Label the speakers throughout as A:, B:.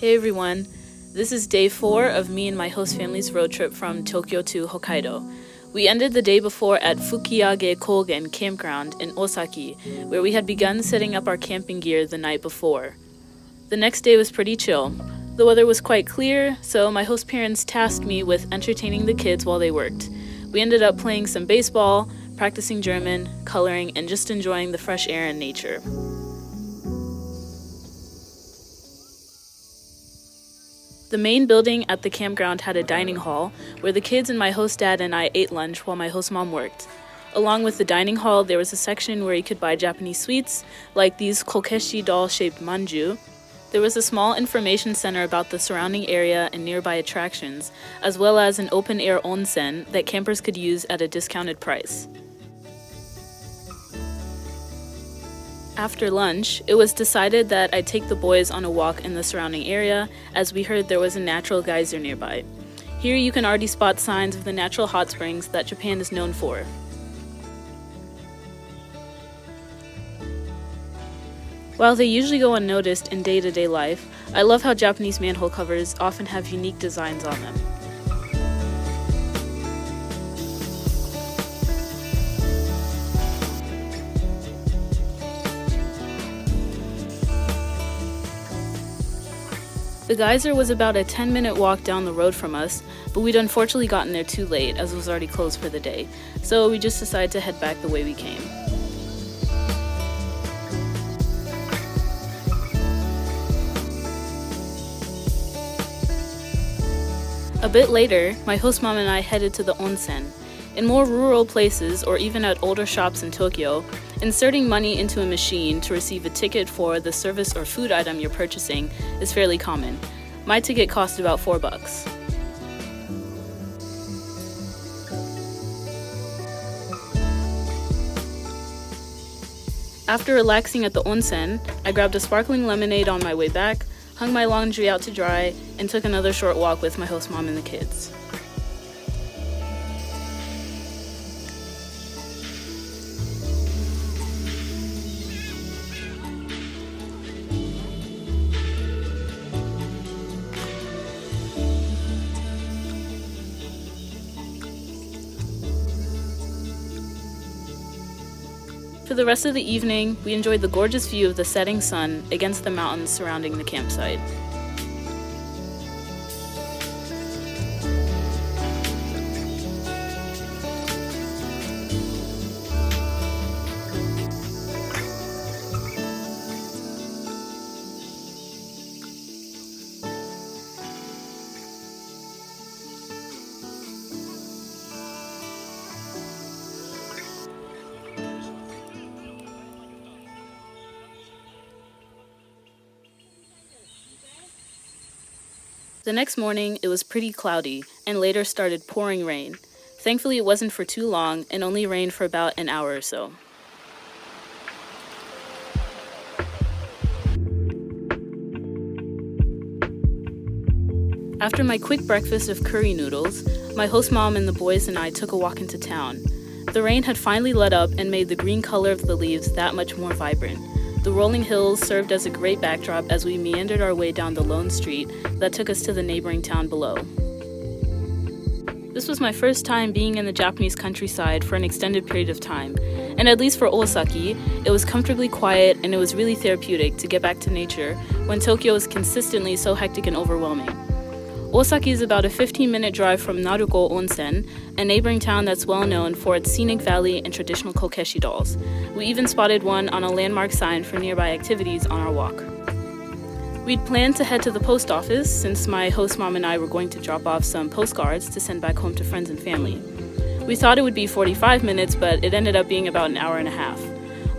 A: Hey everyone, this is day 4 of me and my host family's road trip from Tokyo to Hokkaido. We ended the day before at Fukiagekogen Campground in Osaki, where we had begun setting up our camping gear the night before. The next day was pretty chill. The weather was quite clear, so my host parents tasked me with entertaining the kids while they worked. We ended up playing some baseball, practicing German, coloring, and just enjoying the fresh air and nature. The main building at the campground had a dining hall where the kids and my host dad and I ate lunch while my host mom worked. Along with the dining hall, there was a section where you could buy Japanese sweets, like these kokeshi doll-shaped manju. There was a small information center about the surrounding area and nearby attractions, as well as an open-air onsen that campers could use at a discounted price. After lunch, it was decided that I'd take the boys on a walk in the surrounding area, as we heard there was a natural geyser nearby. Here you can already spot signs of the natural hot springs that Japan is known for. While they usually go unnoticed in day-to-day life, I love how Japanese manhole covers often have unique designs on them. The geyser was about a 10-minute walk down the road from us, but we'd unfortunately gotten there too late as it was already closed for the day, so we just decided to head back the way we came. A bit later, my host mom and I headed to the onsen. In more rural places, or even at older shops in Tokyo, inserting money into a machine to receive a ticket for the service or food item you're purchasing is fairly common. My ticket cost about $4. After relaxing at the onsen, I grabbed a sparkling lemonade on my way back, hung my laundry out to dry, and took another short walk with my host mom and the kids. For the rest of the evening, we enjoyed the gorgeous view of the setting sun against the mountains surrounding the campsite. The next morning, it was pretty cloudy, and later started pouring rain. Thankfully, it wasn't for too long, and only rained for about an hour or so. After my quick breakfast of curry noodles, my host mom and the boys and I took a walk into town. The rain had finally let up and made the green color of the leaves that much more vibrant. The rolling hills served as a great backdrop as we meandered our way down the lone street that took us to the neighboring town below. This was my first time being in the Japanese countryside for an extended period of time, and at least for Osaki, it was comfortably quiet and it was really therapeutic to get back to nature when Tokyo is consistently so hectic and overwhelming. Osaki is about a 15-minute drive from Naruko Onsen, a neighboring town that's well known for its scenic valley and traditional kokeshi dolls. We even spotted one on a landmark sign for nearby activities on our walk. We'd planned to head to the post office since my host mom and I were going to drop off some postcards to send back home to friends and family. We thought it would be 45 minutes, but it ended up being about an hour and a half.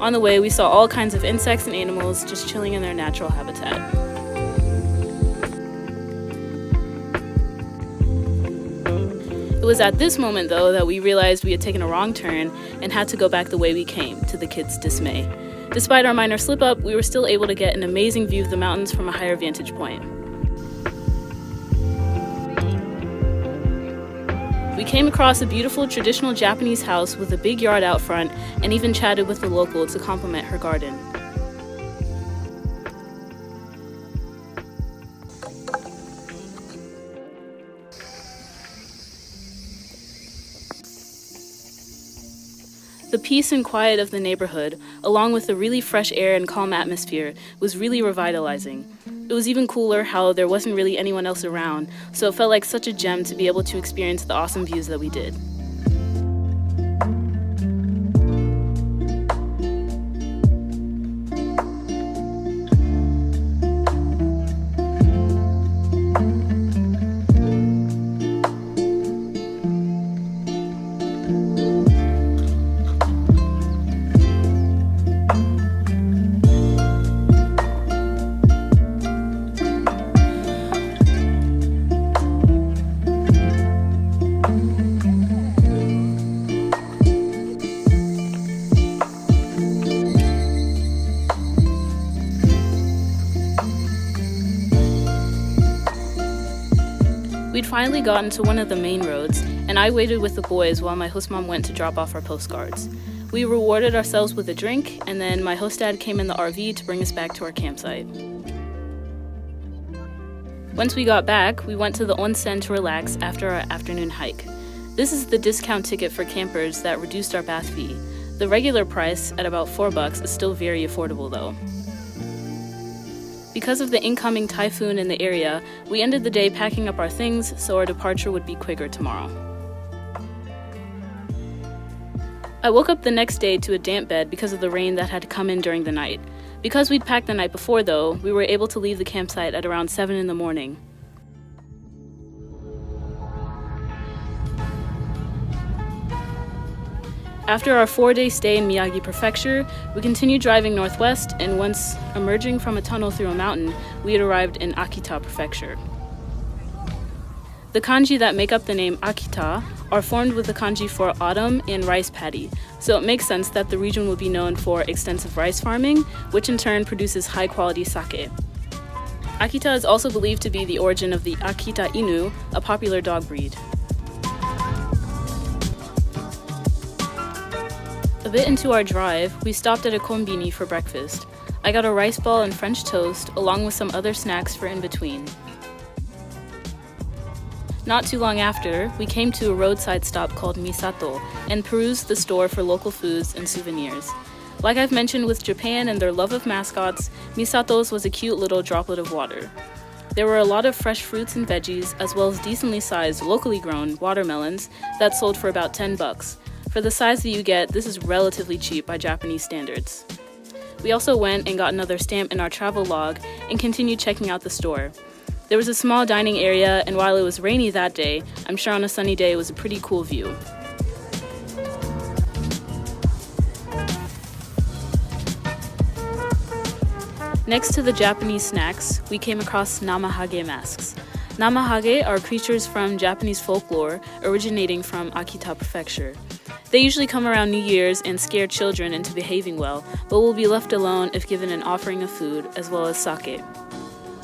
A: On the way, we saw all kinds of insects and animals just chilling in their natural habitat. It was at this moment, though, that we realized we had taken a wrong turn and had to go back the way we came, to the kids' dismay. Despite our minor slip-up, we were still able to get an amazing view of the mountains from a higher vantage point. We came across a beautiful traditional Japanese house with a big yard out front and even chatted with the local to compliment her garden. The peace and quiet of the neighborhood, along with the really fresh air and calm atmosphere, was really revitalizing. It was even cooler how there wasn't really anyone else around, so it felt like such a gem to be able to experience the awesome views that we did. We'd finally gotten to one of the main roads, and I waited with the boys while my host mom went to drop off our postcards. We rewarded ourselves with a drink, and then my host dad came in the RV to bring us back to our campsite. Once we got back, we went to the onsen to relax after our afternoon hike. This is the discount ticket for campers that reduced our bath fee. The regular price, at about $4, is still very affordable though. Because of the incoming typhoon in the area, we ended the day packing up our things so our departure would be quicker tomorrow. I woke up the next day to a damp bed because of the rain that had come in during the night. Because we'd packed the night before though, we were able to leave the campsite at around 7 in the morning. After our 4-day stay in Miyagi Prefecture, we continued driving northwest, and once emerging from a tunnel through a mountain, we had arrived in Akita Prefecture. The kanji that make up the name Akita are formed with the kanji for autumn and rice paddy, so it makes sense that the region would be known for extensive rice farming, which in turn produces high-quality sake. Akita is also believed to be the origin of the Akita Inu, a popular dog breed. A bit into our drive, we stopped at a konbini for breakfast. I got a rice ball and French toast, along with some other snacks for in between. Not too long after, we came to a roadside stop called Misato and perused the store for local foods and souvenirs. Like I've mentioned with Japan and their love of mascots, Misato's was a cute little droplet of water. There were a lot of fresh fruits and veggies, as well as decently sized, locally grown watermelons that sold for about $10. For the size that you get, this is relatively cheap by Japanese standards. We also went and got another stamp in our travel log and continued checking out the store. There was a small dining area, and while it was rainy that day, I'm sure on a sunny day it was a pretty cool view. Next to the Japanese snacks, we came across namahage masks. Namahage are creatures from Japanese folklore originating from Akita Prefecture. They usually come around New Year's and scare children into behaving well, but will be left alone if given an offering of food, as well as sake.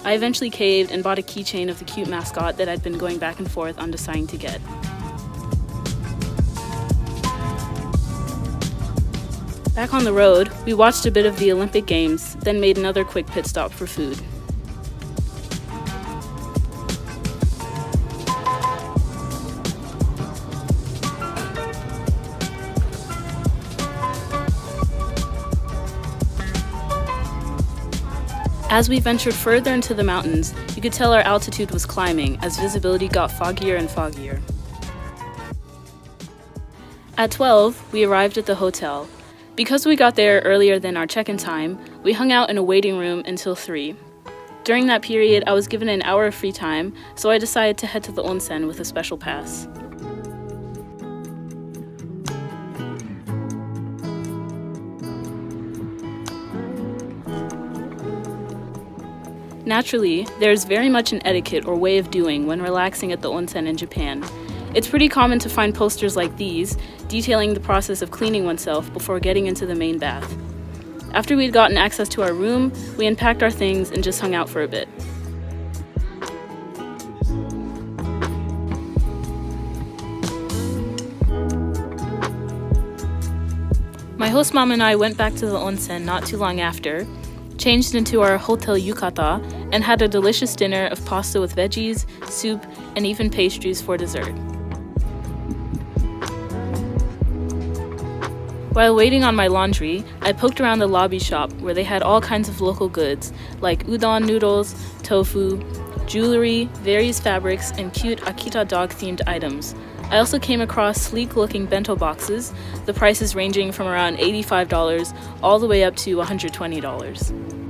A: I eventually caved and bought a keychain of the cute mascot that I'd been going back and forth on deciding to get. Back on the road, we watched a bit of the Olympic Games, then made another quick pit stop for food. As we ventured further into the mountains, you could tell our altitude was climbing as visibility got foggier and foggier. At 12, we arrived at the hotel. Because we got there earlier than our check-in time, we hung out in a waiting room until 3. During that period, I was given an hour of free time, so I decided to head to the onsen with a special pass. Naturally, there's very much an etiquette or way of doing when relaxing at the onsen in Japan. It's pretty common to find posters like these, detailing the process of cleaning oneself before getting into the main bath. After we'd gotten access to our room, we unpacked our things and just hung out for a bit. My host mom and I went back to the onsen not too long after, changed into our hotel yukata, and had a delicious dinner of pasta with veggies, soup, and even pastries for dessert. While waiting on my laundry, I poked around the lobby shop where they had all kinds of local goods like udon noodles, tofu, jewelry, various fabrics, and cute Akita dog-themed items. I also came across sleek-looking bento boxes, the prices ranging from around $85 all the way up to $120.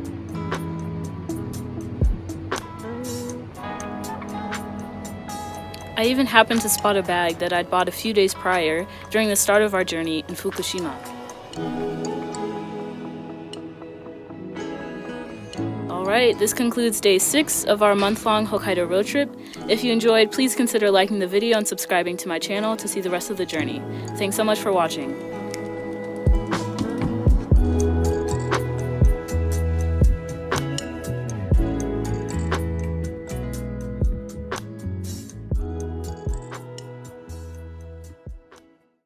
A: I even happened to spot a bag that I'd bought a few days prior during the start of our journey in Fukushima. Alright, this concludes day 6 of our month-long Hokkaido road trip. If you enjoyed, please consider liking the video and subscribing to my channel to see the rest of the journey. Thanks so much for watching.